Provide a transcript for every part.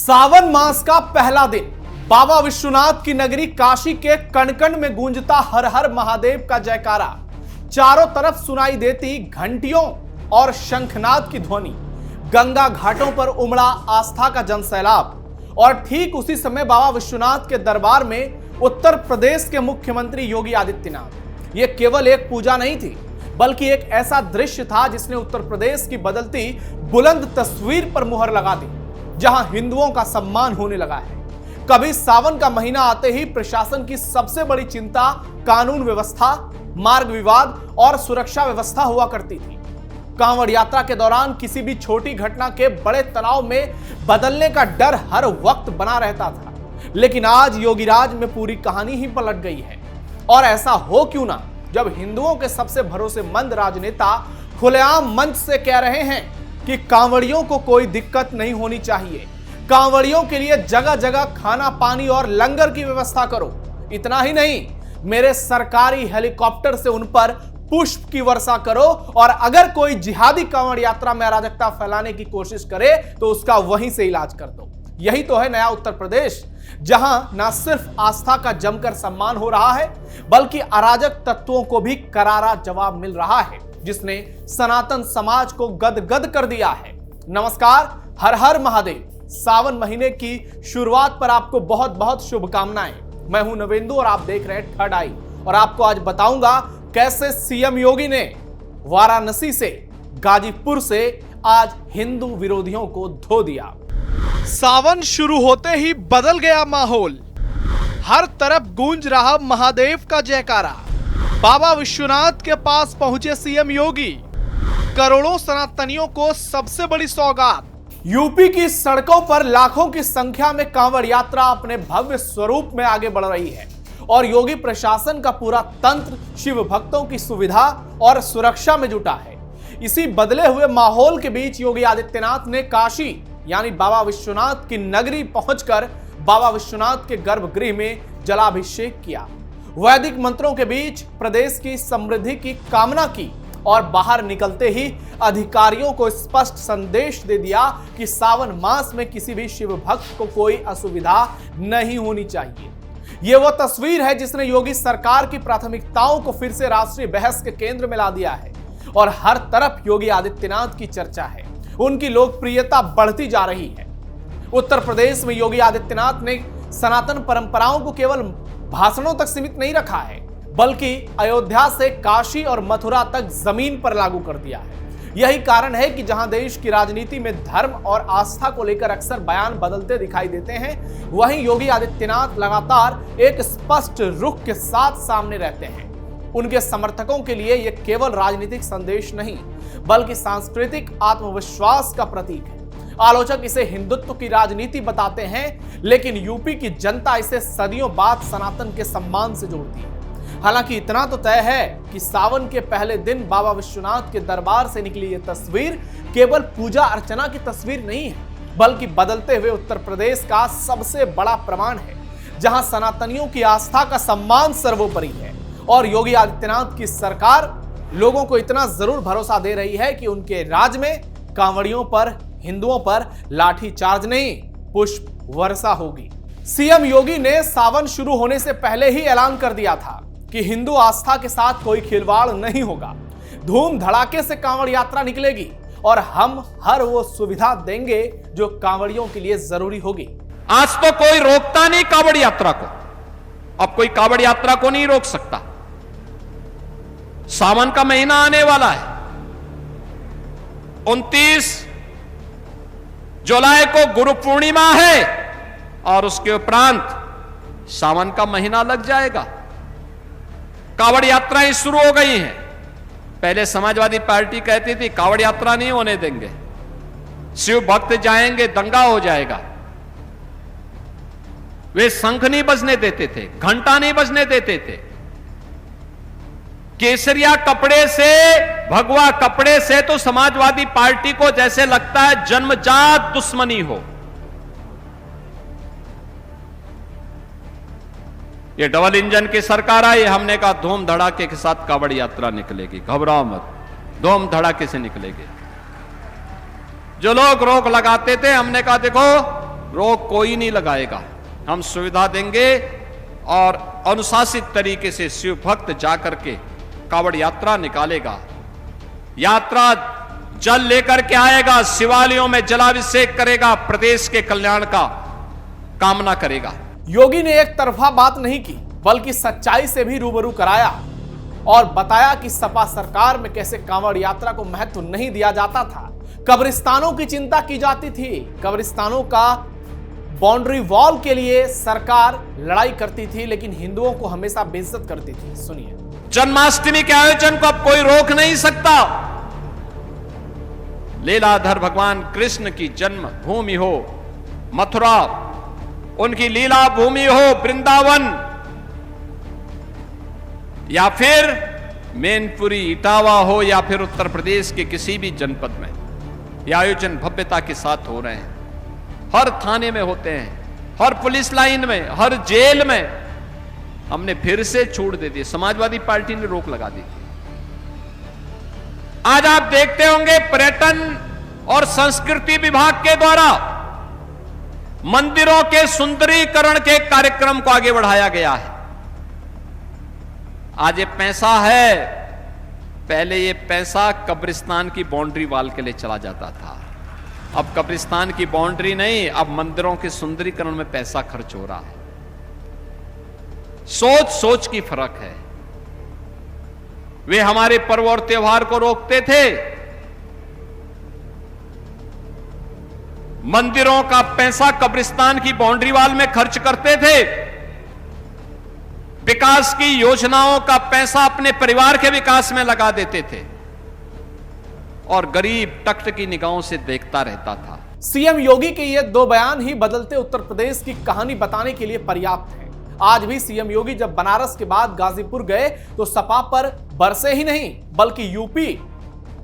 सावन मास का पहला दिन बाबा विश्वनाथ की नगरी काशी के कण कण में गूंजता हर हर महादेव का जयकारा। चारों तरफ सुनाई देती घंटियों और शंखनाद की ध्वनि। गंगा घाटों पर उमड़ा आस्था का जनसैलाब। और ठीक उसी समय बाबा विश्वनाथ के दरबार में उत्तर प्रदेश के मुख्यमंत्री योगी आदित्यनाथ। यह केवल एक पूजा नहीं थी, बल्कि एक ऐसा दृश्य था जिसने उत्तर प्रदेश की बदलती बुलंद तस्वीर पर मुहर लगा दी, जहां हिंदुओं का सम्मान होने लगा है। कभी सावन का महीना आते ही प्रशासन की सबसे बड़ी चिंता कानून व्यवस्था, मार्ग विवाद और सुरक्षा व्यवस्था हुआ करती थी। कांवड़ यात्रा के दौरान किसी भी छोटी घटना के बड़े तनाव में बदलने का डर हर वक्त बना रहता था। लेकिन आज योगीराज में पूरी कहानी ही पलट गई है। और ऐसा हो क्यों ना, जब हिंदुओं के सबसे भरोसेमंद राजनेता खुलेआम मंच से कह रहे हैं कि कांवड़ियों को कोई दिक्कत नहीं होनी चाहिए, कांवड़ियों के लिए जगह जगह खाना पानी और लंगर की व्यवस्था करो। इतना ही नहीं, मेरे सरकारी हेलीकॉप्टर से उन पर पुष्प की वर्षा करो, और अगर कोई जिहादी कांवड़ यात्रा में अराजकता फैलाने की कोशिश करे तो उसका वहीं से इलाज कर दो। यही तो है नया उत्तर प्रदेश, जहां ना सिर्फ आस्था का जमकर सम्मान हो रहा है, बल्कि अराजक तत्वों को भी करारा जवाब मिल रहा है, जिसने सनातन समाज को गदगद कर दिया है। नमस्कार, हर हर महादेव। सावन महीने की शुरुआत पर आपको बहुत बहुत शुभकामनाएं। मैं हूं नवेंदु और आप देख रहे हैं थर्ड आई। और आपको आज बताऊंगा कैसे सीएम योगी ने वाराणसी से, गाजीपुर से आज हिंदू विरोधियों को धो दिया। सावन शुरू होते ही बदल गया माहौल। हर तरफ गूंज रहा महादेव का जयकारा। बाबा विश्वनाथ के पास पहुंचे सीएम योगी। करोड़ों सनातनियों को सबसे बड़ी सौगात। यूपी की सड़कों पर लाखों की संख्या में कांवड़ यात्रा अपने भव्य स्वरूप में आगे बढ़ रही है, और योगी प्रशासन का पूरा तंत्र शिव भक्तों की सुविधा और सुरक्षा में जुटा है। इसी बदले हुए माहौल के बीच योगी आदित्यनाथ ने काशी यानी बाबा विश्वनाथ की नगरी पहुंचकर बाबा विश्वनाथ के गर्भगृह में जलाभिषेक किया। वैदिक मंत्रों के बीच प्रदेश की समृद्धि की कामना की, और बाहर निकलते ही अधिकारियों को स्पष्ट संदेश दे दिया कि सावन मास में किसी भी शिव भक्त को कोई असुविधा नहीं होनी चाहिए। यह वो तस्वीर है जिसने योगी सरकार की प्राथमिकताओं को फिर से राष्ट्रीय बहस के केंद्र में ला दिया है, और हर तरफ योगी आदित्यनाथ की चर्चा है। उनकी लोकप्रियता बढ़ती जा रही है। उत्तर प्रदेश में योगी आदित्यनाथ ने सनातन परंपराओं को केवल भाषणों तक सीमित नहीं रखा है, बल्कि अयोध्या से काशी और मथुरा तक जमीन पर लागू कर दिया है। यही कारण है कि जहां देश की राजनीति में धर्म और आस्था को लेकर अक्सर बयान बदलते दिखाई देते हैं, वहीं योगी आदित्यनाथ लगातार एक स्पष्ट रुख के साथ सामने रहते हैं। उनके समर्थकों के लिए यह केवल राजनीतिक संदेश नहीं, बल्कि सांस्कृतिक आत्मविश्वास का प्रतीक है। आलोचक इसे हिंदुत्व की राजनीति बताते हैं, लेकिन यूपी की जनता इसे सदियों बाद सनातन के सम्मान से जोड़ती है। हालांकि इतना तो तय है कि सावन के पहले दिन बाबा विश्वनाथ के दरबार से निकली यह तस्वीर केवल पूजा अर्चना की तस्वीर नहीं है, बल्कि बदलते हुए उत्तर प्रदेश का सबसे बड़ा प्रमाण है, जहां सनातनियों की आस्था का सम्मान सर्वोपरि है। और योगी आदित्यनाथ की सरकार लोगों को इतना जरूर भरोसा दे रही है कि उनके राज में कांवड़ियों पर, हिंदुओं पर लाठीचार्ज नहीं, पुष्प वर्षा होगी। सीएम योगी ने सावन शुरू होने से पहले ही ऐलान कर दिया था कि हिंदू आस्था के साथ कोई खिलवाड़ नहीं होगा। धूम धड़ाके से कांवड़ यात्रा निकलेगी, और हम हर वो सुविधा देंगे जो कांवड़ियों के लिए जरूरी होगी। आज तो कोई रोकता नहीं कांवड़ यात्रा को, अब कोई कांवड़ यात्रा को नहीं रोक सकता। सावन का महीना आने वाला है। 29 जुलाई को गुरु पूर्णिमा है, और उसके उपरांत सावन का महीना लग जाएगा। कांवड़ यात्राएं शुरू हो गई हैं। पहले समाजवादी पार्टी कहती थी कांवड़ यात्रा नहीं होने देंगे, शिव भक्त जाएंगे दंगा हो जाएगा। वे शंख नहीं बजने देते थे, घंटा नहीं बजने देते थे। केसरिया कपड़े से, भगवा कपड़े से तो समाजवादी पार्टी को जैसे लगता है जन्मजात दुश्मनी हो। ये डबल इंजन की सरकार आई, हमने कहा धूम धड़ाके के साथ कांवड़ यात्रा निकलेगी, घबराओ मत, धूम धड़ाके से निकलेगी। जो लोग रोक लगाते थे, हमने कहा देखो रोक कोई नहीं लगाएगा। हम सुविधा देंगे और अनुशासित तरीके से शिव भक्त जाकर के कावड़ यात्रा निकालेगा, यात्रा जल लेकर के आएगा, शिवालयों में जलाभिषेक करेगा, प्रदेश के कल्याण का कामना करेगा। योगी ने एक तरफा बात नहीं की, बल्कि सच्चाई से भी रूबरू कराया और बताया कि सपा सरकार में कैसे कांवड़ यात्रा को महत्व नहीं दिया जाता था, कब्रिस्तानों की चिंता की जाती थी, कब्रिस्तानों का बाउंड्री वॉल के लिए सरकार लड़ाई करती थी, लेकिन हिंदुओं को हमेशा बेइज्जत करती थी। सुनिए। जन्माष्टमी के आयोजन को अब कोई रोक नहीं सकता। लीलाधर भगवान कृष्ण की जन्म भूमि हो मथुरा, उनकी लीला भूमि हो वृंदावन, या फिर मैनपुरी इटावा हो, या फिर उत्तर प्रदेश के किसी भी जनपद में ये आयोजन भव्यता के साथ हो रहे हैं। हर थाने में होते हैं, हर पुलिस लाइन में, हर जेल में। हमने फिर से छूट दे दी, समाजवादी पार्टी ने रोक लगा दी। आज आप देखते होंगे पर्यटन और संस्कृति विभाग के द्वारा मंदिरों के सुंदरीकरण के कार्यक्रम को आगे बढ़ाया गया है। आज ये पैसा है, पहले ये पैसा कब्रिस्तान की बाउंड्री वॉल के लिए चला जाता था। अब कब्रिस्तान की बाउंड्री नहीं, अब मंदिरों के सुंदरीकरण में पैसा खर्च हो रहा है। सोच सोच की फर्क है। वे हमारे पर्व और त्योहार को रोकते थे, मंदिरों का पैसा कब्रिस्तान की बाउंड्री वॉल में खर्च करते थे, विकास की योजनाओं का पैसा अपने परिवार के विकास में लगा देते थे, और गरीब टकट की निगाहों से देखता रहता था। सीएम योगी के ये दो बयान ही बदलते उत्तर प्रदेश की कहानी बताने के लिए पर्याप्त है। आज भी सीएम योगी जब बनारस के बाद गाजीपुर गए तो सपा पर बरसे ही नहीं, बल्कि यूपी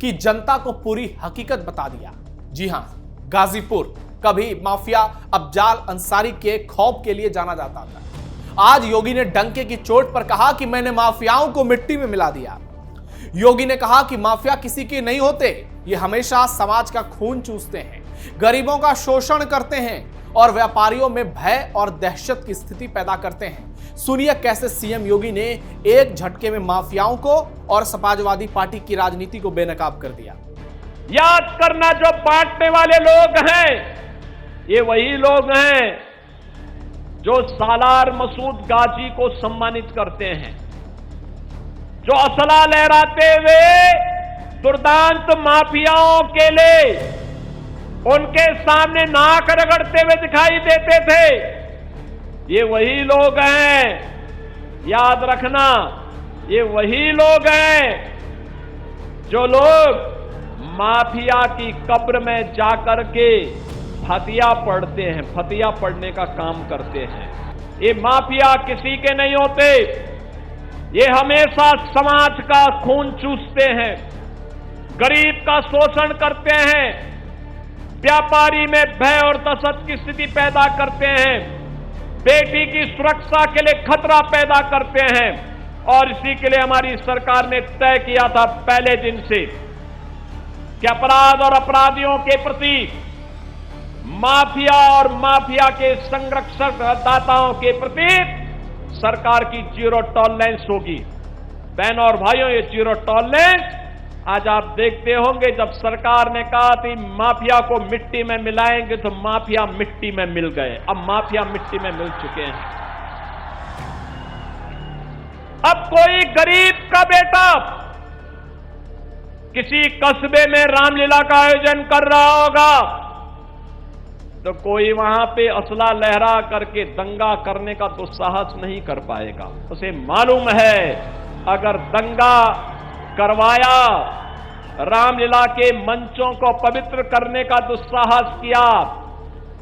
की जनता को पूरी हकीकत बता दिया। जी हां, गाजीपुर कभी माफिया अफजाल अंसारी के खौफ के लिए जाना जाता था। आज योगी ने डंके की चोट पर कहा कि मैंने माफियाओं को मिट्टी में मिला दिया। योगी ने कहा कि माफिया किसी के नहीं होते, ये हमेशा समाज का खून चूसते हैं, गरीबों का शोषण करते हैं और व्यापारियों में भय और दहशत की स्थिति पैदा करते हैं। सुनिए कैसे सीएम योगी ने एक झटके में माफियाओं को और समाजवादी पार्टी की राजनीति को बेनकाब कर दिया। याद करना, जो बांटने वाले लोग हैं ये वही लोग हैं जो सालार मसूद गाजी को सम्मानित करते हैं, जो असला लहराते हुए दुर्दांत माफियाओं के लिए उनके सामने नाक रगड़ते हुए दिखाई देते थे। ये वही लोग हैं, याद रखना, ये वही लोग हैं जो लोग माफिया की कब्र में जाकर के फतिया पढ़ते हैं, फतिया पढ़ने का काम करते हैं। ये माफिया किसी के नहीं होते, ये हमेशा समाज का खून चूसते हैं, गरीब का शोषण करते हैं, व्यापारी में भय और दहशत की स्थिति पैदा करते हैं, बेटी की सुरक्षा के लिए खतरा पैदा करते हैं। और इसी के लिए हमारी सरकार ने तय किया था पहले दिन से कि अपराध और अपराधियों के प्रति, माफिया और माफिया के संरक्षक दाताओं के प्रति सरकार की जीरो टॉलरेंस होगी। बहनों और भाइयों, ये जीरो टॉलरेंस आज आप देखते होंगे, जब सरकार ने कहा थी माफिया को मिट्टी में मिलाएंगे तो माफिया मिट्टी में मिल गए। अब माफिया मिट्टी में मिल चुके हैं। अब कोई गरीब का बेटा किसी कस्बे में रामलीला का आयोजन कर रहा होगा तो कोई वहां पे असला लहरा करके दंगा करने का दुस्साहस नहीं कर पाएगा। उसे मालूम है अगर दंगा करवाया, रामलीला के मंचों को पवित्र करने का दुस्साहस किया,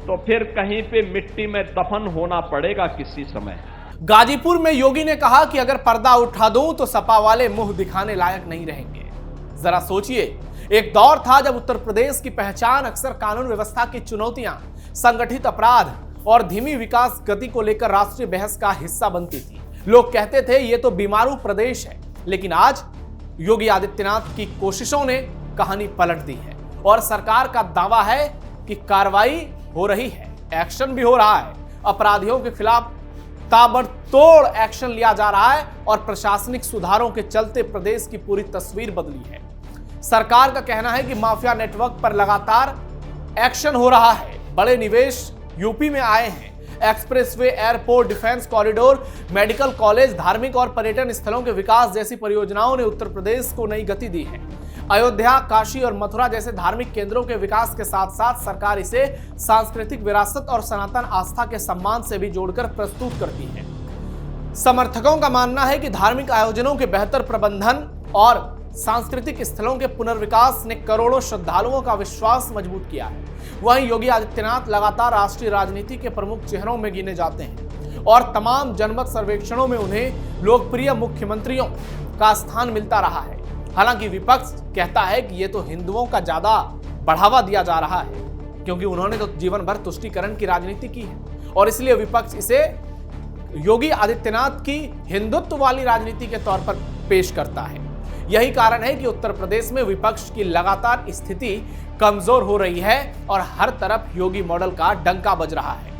तो फिर कहीं पे मिट्टी में दफन होना पड़ेगा किसी समय। गाजीपुर में योगी ने कहा कि अगर पर्दा उठा दूं तो सपा वाले मुंह दिखाने लायक नहीं रहेंगे। जरा सोचिए, एक दौर था जब उत्तर प्रदेश की पहचान अक्सर कानून व्यवस्था की चुनौतियां, संगठित अपराध और धीमी विकास गति को लेकर राष्ट्रीय बहस का हिस्सा बनती थी। लोग कहते थे ये तो बीमारू प्रदेश है, लेकिन आज योगी आदित्यनाथ की कोशिशों ने कहानी पलट दी है और सरकार का दावा है कि कार्रवाई हो रही है। एक्शन भी हो रहा है। अपराधियों के खिलाफ ताबड़तोड़ एक्शन लिया जा रहा है और प्रशासनिक सुधारों के चलते प्रदेश की पूरी तस्वीर बदली है। सरकार का कहना है कि माफिया नेटवर्क पर लगातार एक्शन हो रहा है। बड़े निवेश यूपी में आए हैं। Expressway, airport, defence corridor, medical college, धार्मिक और पर्यटन स्थलों के विकास जैसी परियोजनाओं ने उत्तर प्रदेश को नई गति दी है। अयोध्या, काशी और मथुरा जैसे धार्मिक केंद्रों के विकास के साथ साथ सरकार इसे सांस्कृतिक विरासत और सनातन आस्था के सम्मान से भी जोड़कर प्रस्तुत करती है। समर्थकों का मानना है कि धार्मिक आयोजनों के बेहतर प्रबंधन और सांस्कृतिक स्थलों के पुनर्विकास ने करोड़ों श्रद्धालुओं का विश्वास मजबूत किया है। वहीं योगी आदित्यनाथ लगातार राष्ट्रीय राजनीति के प्रमुख चेहरों में गिने जाते हैं और तमाम जनमत सर्वेक्षणों में उन्हें लोकप्रिय मुख्यमंत्रियों का स्थान मिलता रहा है। हालांकि विपक्ष कहता है कि ये तो हिंदुओं का ज्यादा बढ़ावा दिया जा रहा है, क्योंकि उन्होंने तो जीवन भर तुष्टीकरण की राजनीति की है और इसलिए विपक्ष इसे योगी आदित्यनाथ की हिंदुत्व वाली राजनीति के तौर पर पेश करता है। यही कारण है कि उत्तर प्रदेश में विपक्ष की लगातार स्थिति कमजोर हो रही है और हर तरफ योगी मॉडल का डंका बज रहा है।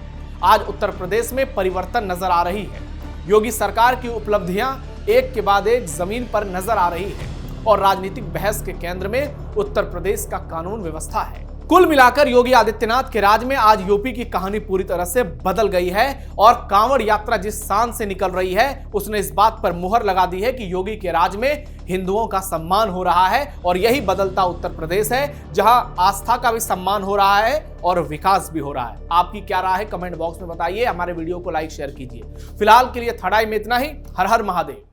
आज उत्तर प्रदेश में परिवर्तन नजर आ रही है। योगी सरकार की उपलब्धियां एक के बाद एक जमीन पर नजर आ रही है और राजनीतिक बहस के केंद्र में उत्तर प्रदेश का कानून व्यवस्था है। कुल मिलाकर योगी आदित्यनाथ के राज में आज यूपी की कहानी पूरी तरह से बदल गई है और कांवड़ यात्रा जिस शान से निकल रही है उसने इस बात पर मुहर लगा दी है कि योगी के राज में हिंदुओं का सम्मान हो रहा है और यही बदलता उत्तर प्रदेश है, जहां आस्था का भी सम्मान हो रहा है और विकास भी हो रहा है। आपकी क्या राय है कमेंट बॉक्स में बताइए। हमारे वीडियो को लाइक शेयर कीजिए। फिलहाल के लिए थर्ड आई में इतना ही। हर हर महादेव।